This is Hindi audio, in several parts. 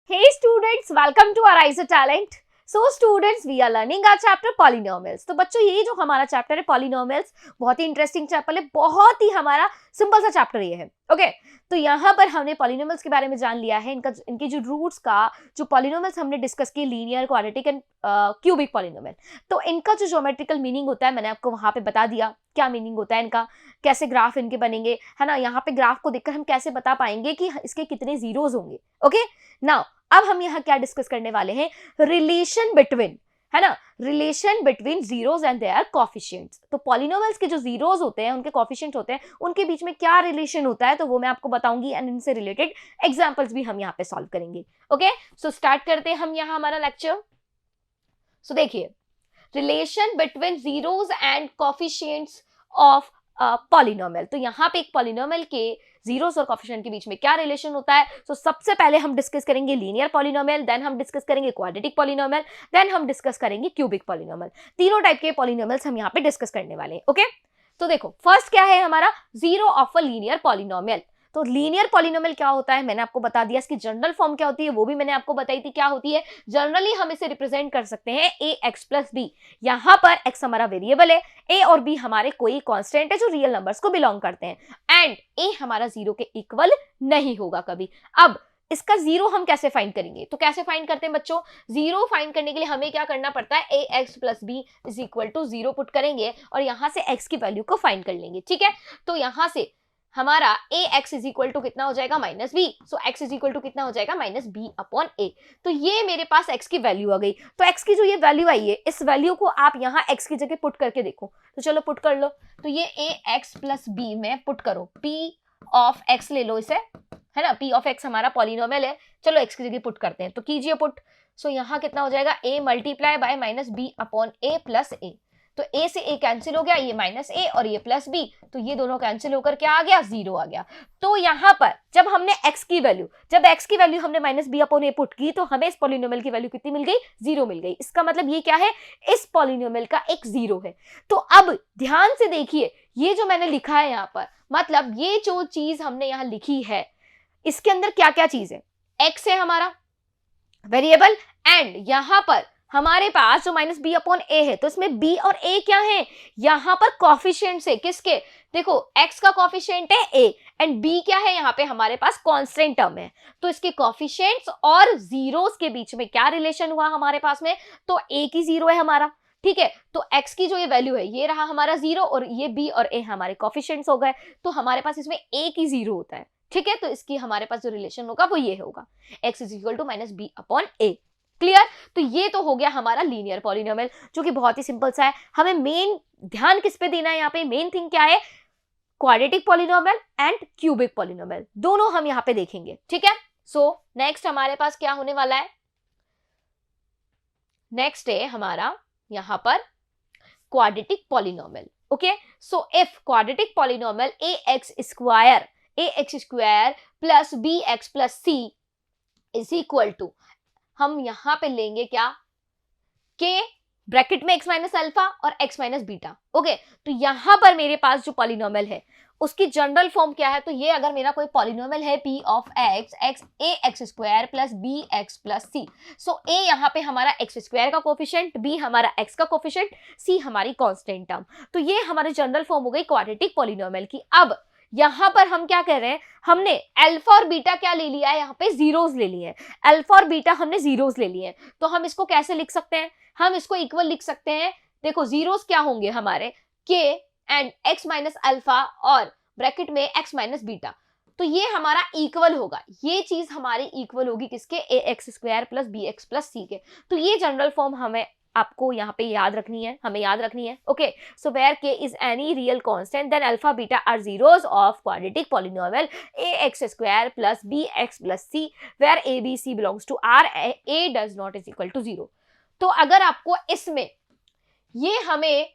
Hey students, welcome to Arise a Talent. So students, we are learning our chapter polynomials. तो बच्चों ये जो हमारा चैप्टर है polynomials बहुत ही इंटरेस्टिंग चैप्टर है, बहुत ही हमारा सिंपल सा चैप्टर ये है. ओके तो यहाँ पर हमने पॉलिनोमियल्स के बारे में जान लिया है, इनके जो रूट्स का जो पॉलिनोमियल्स हमने डिस्कस किए, linear, quadratic and cubic polynomial. तो इनका जो ज्योमेट्रिकल मीनिंग होता है मैंने आपको वहां पे बता दिया क्या मीनिंग होता है इनका, कैसे ग्राफ इनके बनेंगे, है ना. यहाँ पे ग्राफ को देखकर हम कैसे बता पाएंगे कि इसके कितने जीरोज होंगे. ओके नाउ अब हम यहाँ क्या डिस्कस करने वाले हैं, रिलेशन बिटवीन, है ना, relation between zeros and their coefficients. तो पॉलिनोमियल्स के जो जीरोस होते हैं, उनके कोएफिशिएंट होते हैं, उनके बीच में क्या रिलेशन होता है तो वो मैं आपको बताऊंगी एंड इनसे रिलेटेड एग्जांपल्स भी हम यहाँ पे सॉल्व करेंगे. ओके सो स्टार्ट करते हैं हम यहाँ हमारा लेक्चर. सो देखिए, relation between zeros and coefficients of polynomial. तो यहाँ पे एक पॉलिनोमियल के जीरोस और कोएफिशिएंट के बीच में क्या रिलेशन होता है. तो सबसे पहले हम डिस्कस करेंगे लीनियर पॉलिनोमियल, देन हम डिस्कस करेंगे क्वाड्रेटिक पॉलिनोमियल, देन हम डिस्कस करेंगे क्यूबिक पॉलिनोमियल. तीनों टाइप के पॉलिनोमियल्स हम यहाँ पे डिस्कस करने वाले हैं. ओके तो देखो, फर्स्ट क्या है हमारा, zero of a linear polynomial. तो लीनियर पॉलिनोमियल क्या होता है मैंने आपको बता दिया, इसकी जनरल फॉर्म क्या होती है वो भी मैंने आपको बताई थी क्या होती है. जनरली हम इसे रिप्रेजेंट कर सकते हैं ए एक्स प्लस बी. यहाँ पर एक्स हमारा वेरिएबल है, ए और बी हमारे कोई कांस्टेंट है जो रियल नंबर्स को बिलोंग करते हैं, एंड ए हमारा जीरो के इक्वल नहीं होगा कभी. अब इसका जीरो हम कैसे फाइंड करेंगे, तो कैसे फाइंड करते हैं बच्चों, जीरो फाइंड करने के लिए हमें क्या करना पड़ता है, a x plus b is equal to zero put करेंगे और यहां से एक्स की वैल्यू को फाइंड कर लेंगे. ठीक है, तो यहां से हमारा a x is equal to कितना हो जाएगा, minus b. So x is equal to कितना हो जाएगा, माइनस बी अपॉन ए. तो ये मेरे पास एक्स की वैल्यू आ गई. तो एक्स की जो ये वैल्यू आई है, इस वैल्यू को आप यहाँ एक्स की जगह पुट करके देखो. तो चलो पुट कर लो. तो ये ए एक्स प्लस बी में पुट करो, पी ऑफ एक्स ले लो इसे, है ना. पी ऑफ एक्स हमारा पॉलिनोमियल है, चलो एक्स की जगह पुट करते हैं. तो कीजिए पुट. सो यहाँ कितना हो जाएगा, a multiply by minus b upon a plus a. तो ए से ए कैंसिल हो गया, ये माइनस ए और ये प्लस बी, तो ये दोनों कैंसिल होकर क्या आ गया, जीरो आ गया. तो यहाँ पर जब हमने x की वैल्यू हमने माइनस बी अपॉन ए पुट की, तो हमें इस पॉलिनोमियल की वैल्यू कितनी मिल गई, जीरो मिल गई. इसका मतलब ये क्या है, इस पॉलिनोमियल का एक जीरो है. तो अब ध्यान से देखिए, ये जो मैंने लिखा है यहाँ पर, मतलब ये जो चीज हमने यहाँ लिखी है, इसके अंदर क्या क्या चीज है, x है हमारा वेरिएबल, एंड यहां पर हमारे पास जो माइनस बी अपॉन ए है, तो इसमें b और a क्या है, यहां पर कॉफिशिएंट्स है किसके, देखो x का कॉफिशिएंट है a एंड b क्या है, यहां पे हमारे पास कांस्टेंट टर्म है. तो इसके कॉफिशिएंट्स और जीरोस के बीच में क्या रिलेशन हुआ हमारे पास में, तो a की जीरो है हमारा. ठीक है, तो x की जो ये वैल्यू है ये रहा हमारा जीरो, और ये b और a हमारे कॉफिशिएंट्स हो गए. तो हमारे पास इसमें a की जीरो होता है. ठीक है, तो इसकी हमारे पास जो रिलेशन होगा वो ये होगा, x is equal to minus b upon a. Clear. तो ये तो हो गया हमारा लीनियर पॉलिनोमियल, जो कि बहुत ही सिंपल सा है. हमें मेन ध्यान किस पे देना है, यहाँ पे मेन थिंग क्या है, quadratic polynomial and cubic polynomial, दोनों हम यहाँ पे देखेंगे. ठीक है, सो नेक्स्ट हमारे पास क्या होने वाला है, नेक्स्ट है हमारा यहाँ पर quadratic polynomial. Okay so if quadratic polynomial a x square plus b x plus c is equal to, हम यहां पे लेंगे क्या, के ब्रैकेट में x माइनस अल्फा और x माइनस बीटा. ओके तो यहां पर मेरे पास जो पॉलिनोमियल है उसकी जनरल फॉर्म क्या है, तो ये अगर मेरा कोई पॉलिनोमियल है p of x a x square plus b x plus c. So a यहाँ पे हमारा एक्स स्क्वायर का कोफिशिएंट, b हमारा x का कोफिशिएंट, c हमारी कांस्टेंट टर्म. तो ये हमारी जनरल फॉर्म हो गई क्वाड्रेटिक पॉलिनोमियल की. अब यहां पर हम क्या कर रहे हैं, हमने अल्फा और बीटा क्या ले लिया है, यहाँ पे जीरोस ले लिए हैं. अल्फा और बीटा हमने जीरोस ले लिए हैं, तो हम इसको कैसे लिख सकते हैं, हम इसको इक्वल लिख सकते हैं. देखो जीरोस क्या होंगे हमारे, के एंड एक्स माइनस अल्फा और ब्रैकेट में एक्स माइनस बीटा. तो ये हमारा इक्वल होगा, ये चीज हमारी इक्वल होगी किसके, a x square plus b x plus c के. तो ये जनरल फॉर्म हमें आपको यहाँ पे याद रखनी है, हमें याद रखनी है. Okay so where k is any real constant then alpha beta are zeros of quadratic polynomial a x square plus b x plus c, where a b c belongs to R, a does not is equal to zero. तो अगर आपको इसमें ये हमें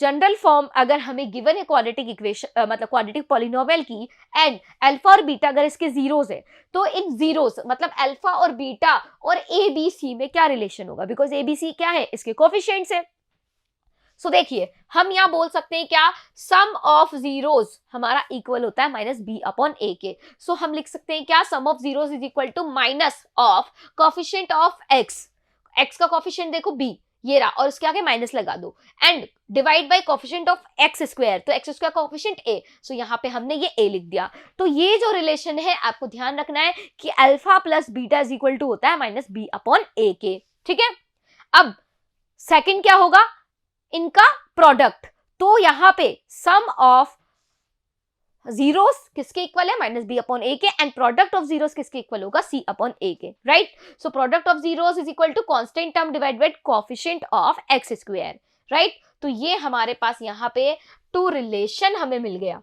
जनरल फॉर्म अगर हमें गिवन है क्वाड्रेटिक इक्वेशन मतलब क्वाड्रेटिक पॉलिनोमियल की, एंड अल्फा और बीटा अगर इसके जीरोस है, तो इन जीरोस मतलब अल्फा और बीटा और ए बी सी में क्या रिलेशन होगा, बिकॉज ए बी सी क्या है, इसके कोफिशिएंट्स है. सो देखिए हम यहाँ बोल सकते हैं क्या, सम ऑफ जीरोस हमारा इक्वल होता है माइनस बी अपॉन ए के। सो हम लिख सकते हैं क्या, sum of zeros is equal to minus of coefficient of x, x का कोफिशिएंट देखो बी, ये रहा, और उसके आगे माइनस लगा दो, and divide by coefficient of x square, तो x square coefficient a, so यहाँ पे हमने ये ए लिख दिया। तो ये जो रिलेशन है आपको ध्यान रखना है कि alpha plus beta is equal to होता है माइनस बी अपॉन ए के, ठीक है। अब सेकंड क्या होगा, इनका प्रोडक्ट, तो यहां पे सम ऑफ जीरोस किसके इक्वल है, माइनस बी अपॉन ए के, एंड प्रोडक्ट ऑफ जीरोस किसके इक्वल होगा, सी अपॉन ए के, right. So product of zeros is equal to constant term divide by coefficient of x square, right. तो ये हमारे पास यहाँ पे टू रिलेशन हमें मिल गया,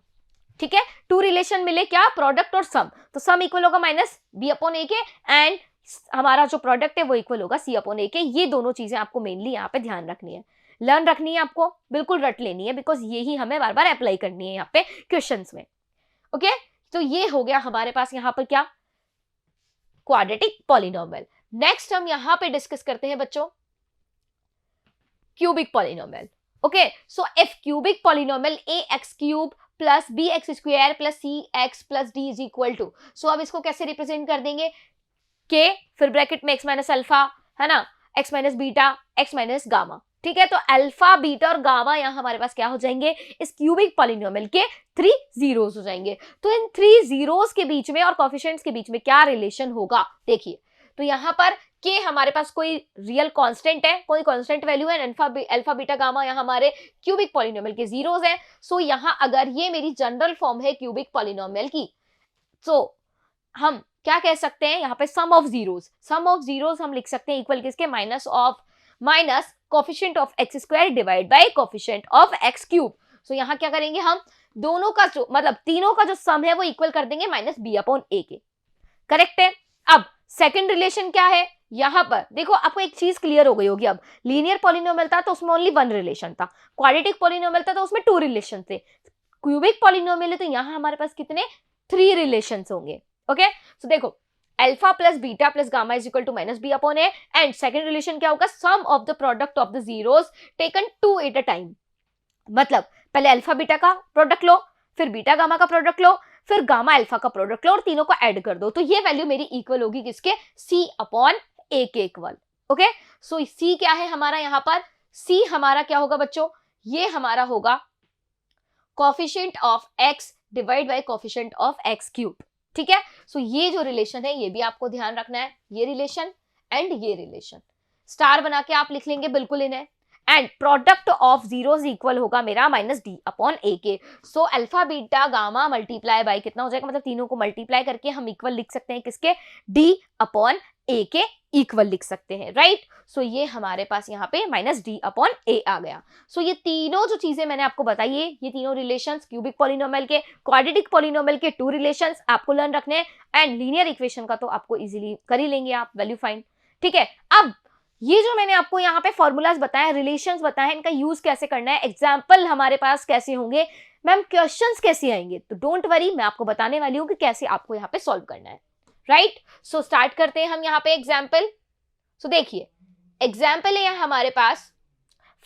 ठीक है। टू रिलेशन मिले क्या, प्रोडक्ट और सम, तो सम इक्वल होगा माइनस बी अपॉन ए के, एंड हमारा जो प्रोडक्ट है वो इक्वल होगा सी अपॉन ए के। ये दोनों चीजें आपको मेनली यहाँ पे ध्यान रखनी है, लर्न रखनी है, आपको बिल्कुल रट लेनी है, बिकॉज ये ही हमें बार बार अप्लाई करनी है यहाँ पे क्वेश्चंस में, ओके। तो ये हो गया हमारे पास यहाँ पर क्या, क्वाड्रेटिक पॉलिनोमियल। नेक्स्ट हम यहाँ पे डिस्कस करते हैं बच्चों cubic polynomial, okay. So if cubic polynomial a x cube plus b x square plus c x plus d is equal to, so अब इसको कैसे रिप्रेजेंट कर देंगे, के फिर ब्रैकेट में एक्स माइनस अल्फा, है ना, x minus beta, x minus gamma, ठीक है। तो अल्फा बीटा और गामा यहाँ हमारे पास क्या हो जाएंगे, इस क्यूबिक पॉलिनोमियल के 3 जीरोस हो जाएंगे। तो इन 3 जीरोस के बीच में और कोएफिशिएंट्स के बीच में क्या रिलेशन होगा, देखिए। तो यहाँ पर के हमारे पास कोई रियल कांस्टेंट है, कोई कांस्टेंट वैल्यू है, अल्फा बीटा गामा यहाँ हमारे क्यूबिक पॉलिनोमियल के जीरोस है। सो यहाँ अगर ये मेरी जनरल फॉर्म है क्यूबिक पॉलिनोमियल की, तो हम क्या कह सकते हैं, यहाँ पे सम ऑफ जीरोस हम लिख सकते हैं इक्वल किसके, minus coefficient of x square divide by coefficient of x cube. So यहाँ क्या करेंगे हम, दोनों का जो मतलब तीनों का जो सम है वो इक्वल कर देंगे माइनस बी अपॉन ए के, करेक्ट है। अब सेकंड रिलेशन क्या है, यहाँ पर देखो आपको एक चीज क्लियर हो गई होगी, अब लीनियर पॉलिनोमियल था तो उसमें ओनली 1 रिलेशन था, क्वाड्रेटिक पॉलिनोमियल था तो उसमें 2 रिलेशन थे, क्यूबिक पॉलिनोमियल है तो यहाँ हमारे पास कितने, 3 रिलेशन होंगे, ओके। सो देखो alpha plus beta plus gamma is equal to minus b upon a, and second relation क्या होगा, sum of the product of the zeros taken 2 at a time, मतलब पहले अल्फा बीटा का प्रोडक्ट लो, फिर बीटा गामा का प्रोडक्ट लो, फिर गामा अल्फा का प्रोडक्ट लो और तीनों को ऐड कर दो, तो ये वैल्यू मेरी इक्वल होगी किसके, सी अपॉन ए के इक्वल, ओके। सो सी क्या है हमारा, यहाँ पर सी हमारा क्या होगा बच्चों, ये हमारा होगा coefficient of x divide by coefficient of x cube, ठीक है। सो ये जो रिलेशन है ये भी आपको ध्यान रखना है, ये रिलेशन एंड ये रिलेशन स्टार बना के आप लिख लेंगे बिल्कुल इन्हें, and product of zeros equal होगा मेरा माइनस डी अपॉन ए के। So alpha beta gamma multiply by कितना हो जाएगा, मतलब तीनों को मल्टीप्लाई करके हम इक्वल लिख सकते हैं किसके, डी अपॉन ए के इक्वल लिख सकते हैं, राइट। सो ये हमारे पास यहाँ पे माइनस डी अपॉन ए आ गया। सो ये तीनों जो चीजें मैंने आपको बताई है, ये तीनों रिलेशंस क्यूबिक पॉलिनोमियल के, क्वाड्रेटिक पॉलिनोमियल के 2 रिलेशंस आपको लर्न रखने हैं, एंड लीनियर इक्वेशन का तो आपको इजीली कर ही लेंगे आप, वैल्यू फाइंड, ठीक है। अब ये जो मैंने आपको यहाँ पे फॉर्मूलाज बताए, रिलेशंस बताए, इनका यूज कैसे करना है, एग्जाम्पल हमारे पास कैसे होंगे, मैम क्वेश्चंस कैसे आएंगे, तो डोंट वरी, मैं आपको बताने वाली हूँ कि कैसे आपको यहाँ पे सॉल्व करना है, राइट। सो स्टार्ट करते हैं हम यहाँ पे एग्जाम्पल। सो देखिए एग्जाम्पल है हमारे पास,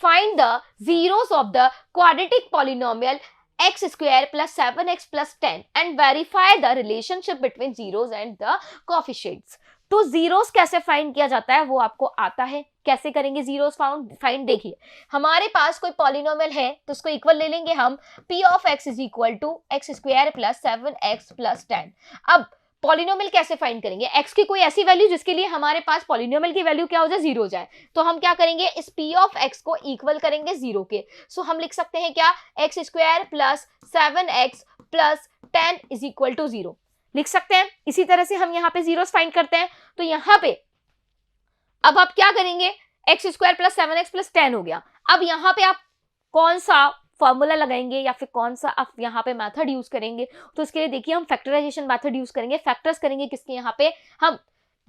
find the zeros of the quadratic polynomial x square plus 7x plus 10 and verify the relationship between zeros and the coefficients. तो जीरोस कैसे फाइंड किया जाता है वो आपको आता है, कैसे करेंगे जीरोस फाइंड, देखिए हमारे पास कोई पॉलिनोमियल है तो उसको इक्वल ले लेंगे हम, p of x is equal to x square plus 7x plus 10। अब पॉलिनोमियल कैसे फाइंड करेंगे, x की कोई ऐसी वैल्यू जिसके लिए हमारे पास पॉलिनोमियल की वैल्यू क्या हो जाए, 0 हो जाए, तो हम क्या करेंगे, इस p ऑफ x को इक्वल करेंगे 0 के। सो हम लिख सकते हैं क्या, x square plus 7x plus 10 is equal to 0 लिख सकते हैं। इसी तरह से हम यहाँ पे जीरोस फाइंड करते हैं, तो यहाँ पे अब आप क्या करेंगे, x square plus 7x plus 10 हो गया। अब यहाँ पे आप कौन सा फॉर्मूला लगाएंगे या फिर कौन सा आप यहाँ पे मेथड यूज करेंगे, तो इसके लिए देखिए हम फैक्टराइजेशन मेथड यूज करेंगे, फैक्टर्स करेंगे किसके, यहाँ पे हम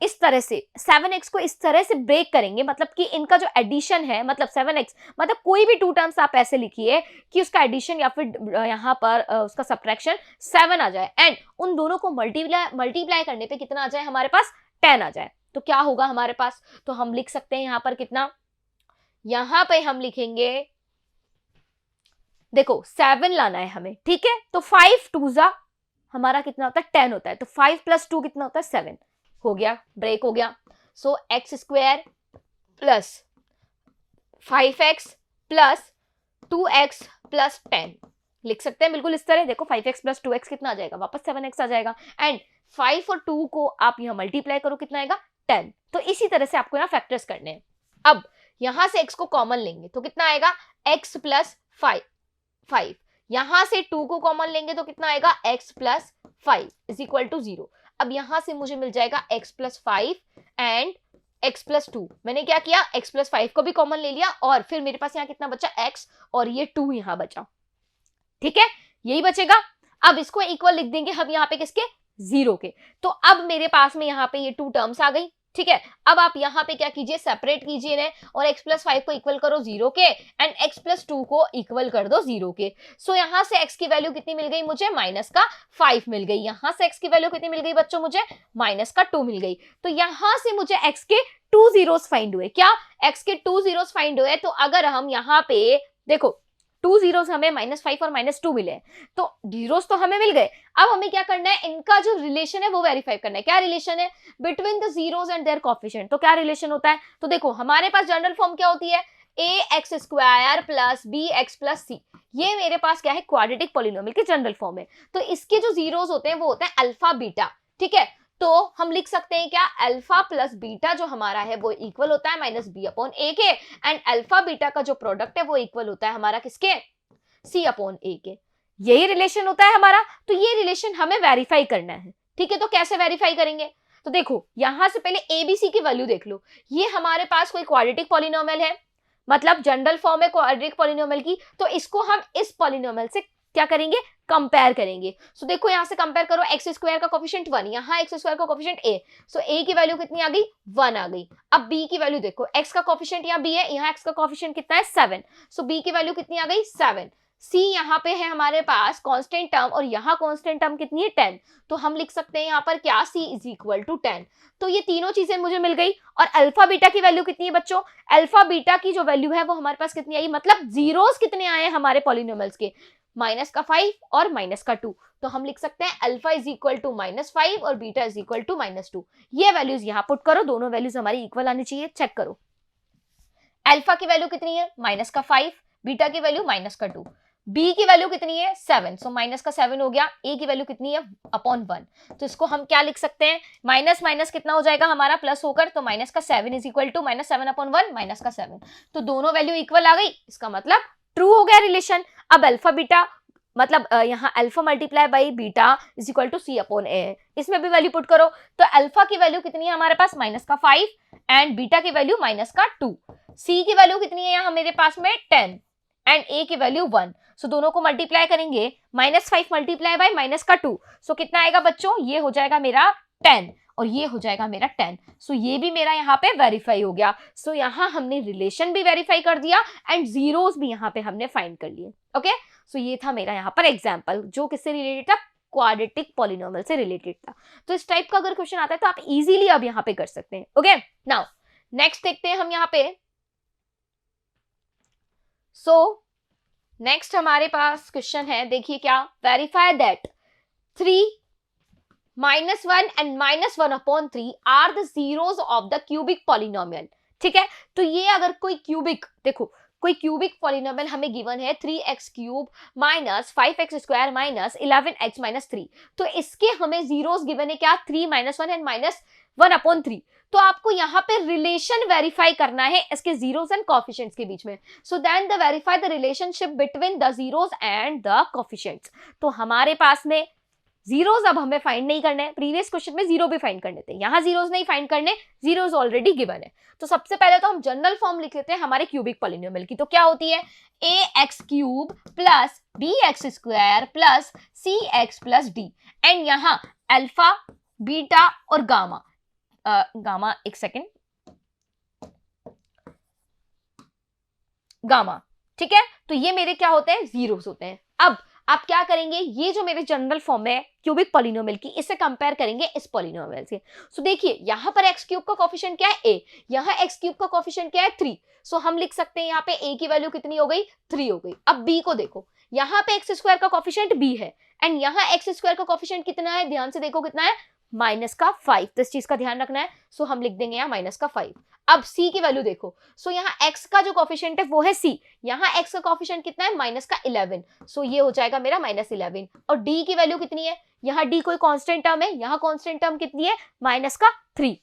इस तरह से 7x को इस तरह से ब्रेक करेंगे, मतलब कि इनका जो एडिशन है, मतलब 7x मतलब कोई भी 2 टर्म्स आप ऐसे लिखिए कि उसका एडिशन या फिर यहाँ पर उसका सब्ट्रैक्शन 7 आ जाए, एंड उन दोनों को मल्टीप्लाई करने पे कितना आ जाए हमारे पास, 10 आ जाए, तो क्या होगा हमारे पास, तो हम लिख सकते हैं यहाँ पर कितना, यहाँ पे हम लिखेंगे देखो 7 लाना है हमें, ठीक है, तो 5 2 जा हमारा कितना होता है 10 होता है, तो 5 + 2 कितना होता है 7 हो गया, ब्रेक हो गया। So x square plus 5x plus 2x plus 10 लिख सकते हैं बिल्कुल इस तरह। देखो 5x प्लस 2x कितना आ जाएगा, वापस 7x आ जाएगा, एंड 5 और 2 को आप यहां मल्टीप्लाई करो, कितना आएगा 10। तो इसी तरह से आपको यहाँ फैक्टर्स करने हैं। अब यहां से x को कॉमन लेंगे तो कितना आएगा x प्लस 5, यहां से 2 को कॉमन लेंगे तो कितना आएगा x plus 5 is equal to 0। अब यहां से मुझे मिल जाएगा x plus 5 and x plus 2। मैंने क्या किया, x प्लस 5 को भी कॉमन ले लिया और फिर मेरे पास यहाँ कितना बचा x और ये 2 यहां बचा, ठीक है, यही बचेगा। अब इसको इक्वल लिख देंगे हम यहाँ पे किसके, 0 के। तो अब मेरे पास में यहाँ पे ये 2 टर्म्स आ गई, ठीक है। अब आप यहाँ पे क्या कीजिए, सेपरेट कीजिए इन्हें और x प्लस 5 को इक्वल करो 0 के एंड x प्लस 2 को इक्वल कर दो 0 के। सो यहाँ से x की वैल्यू कितनी मिल गई मुझे, -5 मिल गई। यहाँ से x की वैल्यू कितनी मिल गई बच्चों, मुझे -2 मिल गई। तो यहाँ से मुझे x के 2 जीरोस फाइंड हुए। क्या, x के 2 जीरोस फाइंड हुए। तो अगर हम यहाँ पे देखो 2 जीरोस हमें -5 और -2 मिले, तो जीरोस तो हमें मिल गए। अब हमें क्या करना है, इनका जो रिलेशन है वो वेरीफाई करना है। क्या रिलेशन है, between the zeros and their coefficient. तो क्या रिलेशन होता है, तो देखो हमारे पास जनरल फॉर्म क्या होती है, ax square plus bx plus c। ये मेरे पास क्या है, क्वाड्रेटिक पॉलिनोमियल की जनरल फॉर्म है। तो इसके जो जीरोस होते हैं वो होते हैं अल्फा बीटा, ठीक है। तो हम लिख सकते हैं क्या, अल्फा प्लस बीटा जो हमारा है वो इक्वल होता है -b/a के, एंड अल्फा बीटा का जो प्रोडक्ट है वो इक्वल होता है हमारा किसके, c/a के। यही रिलेशन होता है हमारा। तो ये रिलेशन हमें वेरीफाई करना है, ठीक है। तो कैसे वेरीफाई करेंगे, तो देखो यहां से पहले abc की वैल्यू देख लो। ये हमारे पास कोई क्वाड्रेटिक पॉलिनोमियल है, मतलब जनरल फॉर्म है क्वाड्रेटिक पॉलिनोमियल की, तो इसको हम इस पॉलिनोमियल से क्या करेंगे, कंपेयर करेंगे। सो देखो यहां से कंपेयर करो, एक्स स्क्वायर का कोफिशिएंट 1, यहाँ एक्स स्क्वायर का कोफिशिएंट a, सो a की वैल्यू कितनी आ गई, 1 आ गई। अब b की वैल्यू देखो, x का कोफिशिएंट यहाँ b है, यहाँ x का कोफिशिएंट कितना है 7, सो b की वैल्यू कितनी आ गई 7। c यहाँ पे है हमारे पास कांस्टेंट टर्म और यहाँ कांस्टेंट टर्म कितनी है 10, तो हम लिख सकते हैं यहाँ पर क्या, c इज इक्वल टू 10। तो ये तीनों चीजें मुझे मिल गई। और अल्फा बीटा की वैल्यू कितनी है बच्चों, अल्फा बीटा की जो वैल्यू है वो हमारे पास कितनी आई, मतलब जीरोस कितने आए हमारे पॉलिनोमियल्स के, -5 और -2। तो हम लिख सकते हैं अल्फा इज इक्वल टू -5 और बीटा इज इक्वल टू -2। ये वैल्यूज यहां पुट करो, दोनों वैल्यूज हमारी इक्वल आनी चाहिए। चेक करो, अल्फा की वैल्यू कितनी है -5, बीटा की वैल्यू -2, b की वैल्यू कितनी है 7, सो -7 हो गया। a की वैल्यू कितनी है /1, तो इसको हम क्या लिख सकते हैं, माइनस माइनस कितना हो जाएगा हमारा प्लस होकर, तो -7 इज इक्वल टू -7/1 -7। तो दोनों वैल्यू इक्वल आ गई, इसका मतलब ट्रू हो गया रिलेशन। अब अल्फा बीटा मतलब यहाँ alpha multiply by beta is equal to c/a, इसमें भी वैल्यू पुट करो। तो अल्फा की वैल्यू कितनी है हमारे पास -5 एंड बीटा की वैल्यू -2, c की वैल्यू कितनी है यहाँ मेरे पास में 10 एंड a की वैल्यू 1। सो दोनों को मल्टीप्लाई करेंगे, -5 मल्टीप्लाई बाई -2, सो कितना आएगा बच्चों, ये हो जाएगा मेरा 10 और ये हो जाएगा मेरा 10। सो ये भी मेरा यहाँ पे वेरीफाई हो गया। सो यहाँ हमने रिलेशन भी वेरीफाई कर दिया एंड जीरोस भी यहाँ पे हमने फाइंड कर लिए। ओके, सो ये था मेरा यहाँ पर एग्जाम्पल जो किससे रिलेटेड था, क्वाड्रेटिक पॉलिनोमियल से रिलेटेड था। तो इस टाइप का अगर क्वेश्चन आता है तो आप इजीली अब यहाँ पे कर सकते हैं। ओके, नाउ नेक्स्ट देखते हैं हम यहाँ पे। सो नेक्स्ट हमारे पास क्वेश्चन है, देखिए क्या, verify that 3 -1 and -1/3 are the zeros of the cubic polynomial. ठीक है, तो ये अगर कोई क्यूबिक, देखो कोई क्यूबिक पॉलिनोमियल हमें गिवन है 3x³ - 5x² - 11x - 3, तो इसके हमें जीरोस गिवन है क्या, 3 -1 एंड -1/3। तो आपको यहाँ पे रिलेशन वेरीफाई करना है इसके जीरोस एंड कोएफिशिएंट्स के बीच में। So then the verify the relationship between the zeros and the coefficients. तो हमारे पास में जीरोस अब हमें फाइंड नहीं करने हैं, प्रीवियस क्वेश्चन में जीरो भी फाइंड करने थे, यहाँ जीरोस नहीं फाइंड करने, जीरोस ऑलरेडी गिवन है। तो सबसे पहले तो हम जनरल फॉर्म लिख लेते हैं हमारे क्यूबिक पॉलिनोमियल की। तो क्या होती है, ax³ plus bx² plus cx plus d, and यहाँ अल्फा बीटा और गामा, गामा एक सेकेंड, गामा, ठीक है। तो ये मेरे क्या होते हैं, जीरोस होते हैं। अब आप क्या करेंगे, ये जो मेरे जनरल फॉर्म है क्यूबिक पॉलिनोमियल की, इससे कंपेयर करेंगे इस पॉलिनोमियल से। सो देखिए यहाँ पर x³ का कोएफिशिएंट क्या है a, यहाँ x³ का कोएफिशिएंट क्या है 3। सो हम लिख सकते हैं यहाँ पे a की वैल्यू कितनी हो गई 3 हो गई। अब b को देखो, यहाँ पे एक्स स्क्वायर का कोफिशिएंट b है एंड यहाँ एक्स स्क्वायर का कोफिशिएंट कितना है, ध्यान से देखो कितना है, -5। तो इस चीज का ध्यान रखना है, सो हम लिख देंगे यहाँ -5। अब c की वैल्यू देखो, सो यहाँ x का जो कोफिशिएंट है वो है c, यहाँ x का कोफिशिएंट कितना है, -11, सो ये हो जाएगा मेरा -11। और d की वैल्यू कितनी है, यहाँ d कोई कांस्टेंट टर्म है, यहाँ कांस्टेंट टर्म कितनी है, -3।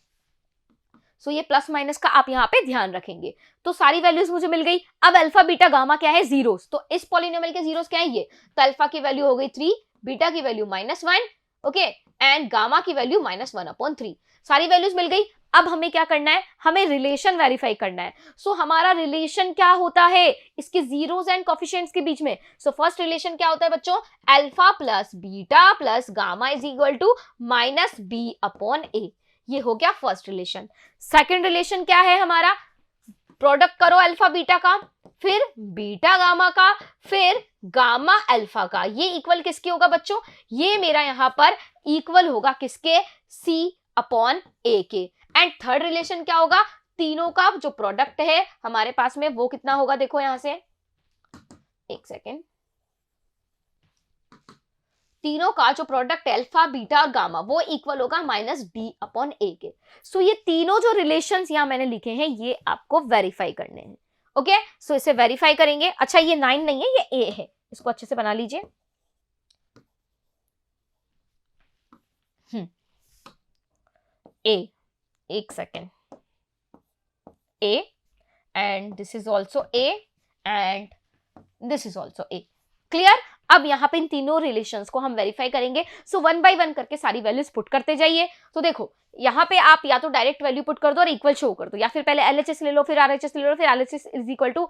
सो ये प्लस माइनस का आप यहाँ पे ध्यान रखेंगे। तो सारी वैल्यूज मुझे मिल गई। अब अल्फा बीटा गामा क्या है, जीरोस, तो इस पॉलिनोमियल के जीरोस क्या है ये, तो अल्फा की वैल्यू हो गई 3, बीटा की वैल्यू -1, ओके, एंड गामा की वैल्यू -1/3। सारी वैल्यूज मिल गई। अब हमें क्या करना है, हमें रिलेशन वेरीफाई करना है। सो हमारा रिलेशन क्या होता है इसके जीरोस एंड कोफिशिएंट्स के बीच में। सो फर्स्ट रिलेशन क्या होता है बच्चों, alpha plus beta plus gamma is equal to -b/a। ये हो गया फर्स्ट रिलेशन। सेकंड रिलेशन क्या है हमारा, प्रोडक्ट करो अल्फा बीटा का, फिर बीटा गामा का, फिर गामा अल्फा का। ये इक्वल किसके होगा बच्चों, ये मेरा यहां पर इक्वल होगा किसके, c/a के। एंड थर्ड रिलेशन क्या होगा, तीनों का जो प्रोडक्ट है हमारे पास में वो कितना होगा, देखो यहां से एक सेकेंड, तीनों का जो प्रोडक्ट अल्फा बीटा और गामा वो इक्वल होगा -d/a के। सो ये तीनों जो रिलेशंस यहां मैंने लिखे हैं ये आपको वेरीफाई करने हैं। ओके, सो इसे वेरीफाई करेंगे। अच्छा ये 9 नहीं है, ये a है, इसको अच्छे से बना लीजिए। a, एक second, a and this is also a and this is also a। Clear. अब यहाँ पे इन तीनों रिलेशंस को हम वेरीफाई करेंगे। सो 1 बाय 1 करके सारी वैल्यूज पुट करते जाइए। तो देखो यहाँ पे आप या तो डायरेक्ट वैल्यू पुट कर दो और इक्वल शो कर दो, या फिर पहले LHS ले लो फिर RHS ले लो, फिर LHS इज इक्वल टू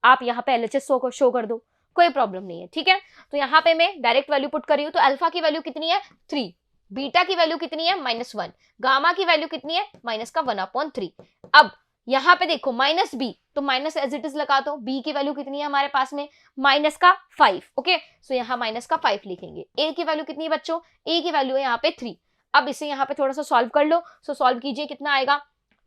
आप यहाँ पे LHS शो कर दो, कोई प्रॉब्लम नहीं है, ठीक है। तो यहाँ पे मैं डायरेक्ट वैल्यू पुट कर रही हूँ। तो अल्फा की वैल्यू कितनी है 3, बीटा की वैल्यू कितनी है -1, गामा की वैल्यू कितनी है -1/3। अब यहाँ पे देखो -b, तो माइनस एज इट इज लगा दो। b की वैल्यू कितनी है हमारे पास में -5, ओके, सो यहाँ -5 लिखेंगे। a की वैल्यू कितनी है बच्चों, a की वैल्यू है यहाँ पे 3। अब इसे यहाँ पे थोड़ा सा सॉल्व कर लो। सो सॉल्व कीजिए, कितना आएगा,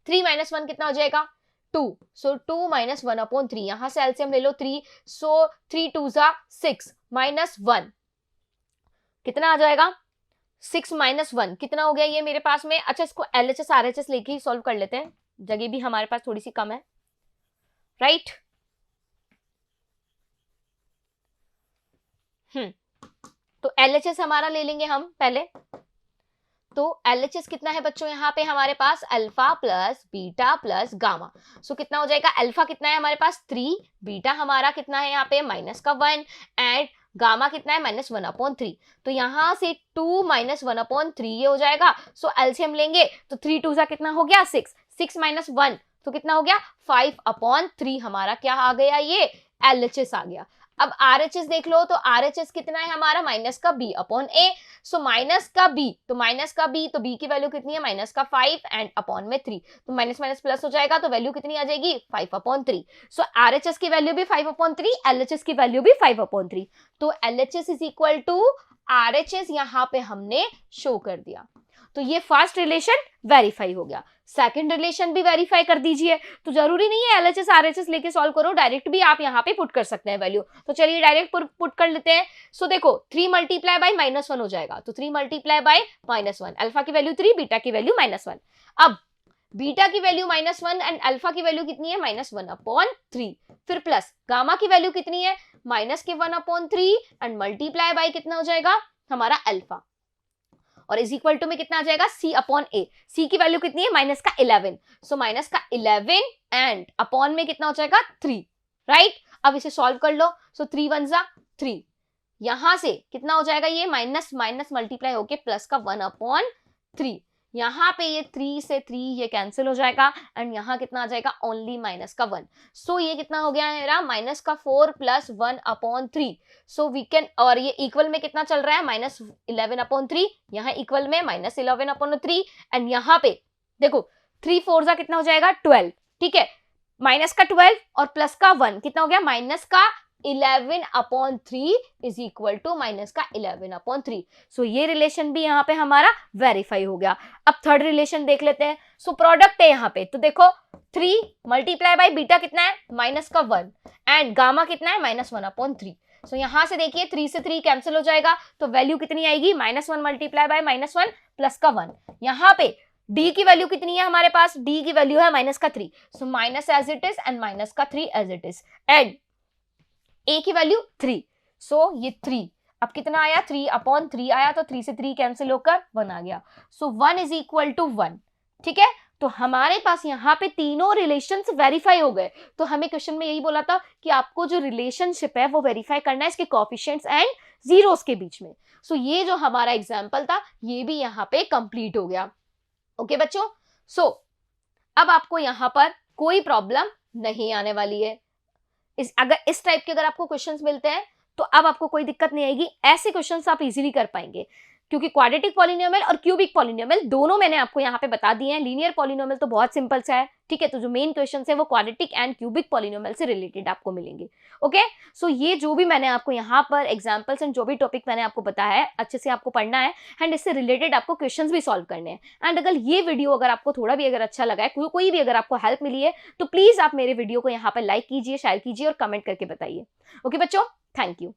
3 - 1 कितना हो जाएगा 2, सो 2 - 1/3, यहाँ से एलसीएम ले लो 3, सो 3 2 ज़ा 6 -1 कितना आ जाएगा, 6 - 1 कितना हो गया ये मेरे पास में। अच्छा इसको LHS RHS लेके ही सॉल्व कर लेते हैं, जगह भी हमारे पास थोड़ी सी कम है, राइट। तो LHS हमारा ले लेंगे हम पहले। तो LHS कितना है बच्चों, यहाँ पे हमारे पास alpha plus beta plus gamma. So कितना हो जाएगा, अल्फा कितना है हमारे पास 3, बीटा हमारा कितना है यहाँ पे -1 एंड गामा कितना है -1/3। तो यहाँ से 2 - 1/3 ये हो जाएगा। सो एलसीएम लेंगे तो 3 2 ज़ा कितना हो गया 6, 6 - 1 तो कितना हो गया 5/3 हमारा क्या आ गया, ये LHS आ गया। अब RHS देख लो, तो RHS कितना है हमारा -b/a। सो -b तो b की वैल्यू कितनी है -5 एंड अपॉन में 3, तो माइनस माइनस प्लस हो जाएगा, तो वैल्यू कितनी आ जाएगी 5/3। सो RHS की वैल्यू भी 5/3, LHS की वैल्यू भी 5/3। तो LHS is equal to RHS यहाँ पे हमने शो कर दिया। तो ये फर्स्ट रिलेशन वेरीफाई हो गया। सेकंड रिलेशन भी वेरीफाई कर दीजिए। तो जरूरी नहीं है LHS RHS लेके सॉल्व करो, डायरेक्ट भी आप यहाँ पे पुट कर सकते हैं वैल्यू। तो चलिए डायरेक्ट पुट कर लेते हैं। सो देखो 3 × -1 हो जाएगा, तो 3 × -1, अल्फा की वैल्यू 3, बीटा की वैल्यू -1। अब बीटा की वैल्यू -1 एंड अल्फा की वैल्यू कितनी है -1/3, फिर प्लस गामा की वैल्यू कितनी है -1/3 एंड मल्टीप्लाई बाय कितना हो जाएगा हमारा अल्फा, और इज इक्वल टू में कितना आ जाएगा c/a। c की वैल्यू कितनी है -11, सो -11 एंड अपॉन में कितना हो जाएगा 3, राइट। अब इसे सॉल्व कर लो। सो 3 1 ज़ा 3, यहां से कितना हो जाएगा, ये माइनस माइनस मल्टीप्लाई होके प्लस का 1/3। यहाँ पे ये 3 से 3 ये कैंसिल हो जाएगा एंड यहाँ कितना आ जाएगा ओनली -1। सो ये कितना हो गया मेरा -4 + 1/3। सो वी कैन, और ये इक्वल में कितना चल रहा है -11/3, यहाँ इक्वल में -11/3 एंड यहाँ पे देखो 3 4 ज़ा कितना हो जाएगा 12, ठीक है, -12 और +1 कितना हो गया -11/3 इज इक्वल टू -11/3। सो ये रिलेशन भी यहाँ पे हमारा वेरीफाई हो गया। अब थर्ड रिलेशन देख लेते हैं। सो प्रोडक्ट है यहाँ पे, तो देखो 3 × बीटा कितना है -1 एंड गामा कितना है -1/3। सो यहां से देखिए 3 से 3 कैंसिल हो जाएगा, तो वैल्यू कितनी आएगी, -1 मल्टीप्लाई बाय -1 प्लस का 1। यहां पे d की वैल्यू कितनी है हमारे पास, d की वैल्यू है -3, so minus as it is and -3 as it is, and a की वैल्यू 3, सो ये 3 अब कितना आया, 3/3 आया, तो 3 से 3 कैंसिल होकर 1 आ गया, सो 1 इज इक्वल टू 1। ठीक है, तो हमारे पास यहाँ पे तीनों रिलेशंस वेरीफाई हो गए। तो हमें क्वेश्चन में यही बोला था कि आपको जो रिलेशनशिप है वो वेरीफाई करना है इसके कोएफिशिएंट्स एंड जीरोस के बीच में। सो ये जो हमारा एग्जांपल था ये भी यहाँ पे कंप्लीट हो गया। ओके बच्चों, सो अब आपको यहाँ पर कोई प्रॉब्लम नहीं आने वाली है। अगर इस टाइप के अगर आपको क्वेश्चंस मिलते हैं तो अब आपको कोई दिक्कत नहीं आएगी, ऐसे क्वेश्चंस आप इजीली कर पाएंगे, क्योंकि क्वाड्रेटिक पॉलिनोमियल और क्यूबिक पॉलिनोमियल दोनों मैंने आपको यहाँ पे बता दिए हैं। लीनियर पॉलिनोमियल तो बहुत सिंपल सा है, ठीक है, तो जो मेन क्वेश्चंस है वो क्वाड्रेटिक एंड क्यूबिक पॉलिनोमियल से रिलेटेड आपको मिलेंगे। ओके, सो ये जो भी मैंने आपको यहाँ पर एग्जांपल्स एंड जो भी टॉपिक मैंने आपको बताया है अच्छे से आपको पढ़ना है एंड इससे रिलेटेड आपको क्वेश्चंस भी सॉल्व करने हैं। एंड अगर ये वीडियो अगर आपको थोड़ा भी अगर अच्छा लगा है, कोई भी अगर आपको हेल्प मिली है, तो प्लीज आप मेरे वीडियो को यहाँ पर लाइक कीजिए, शेयर कीजिए और कमेंट करके बताइए। ओके बच्चों, थैंक यू।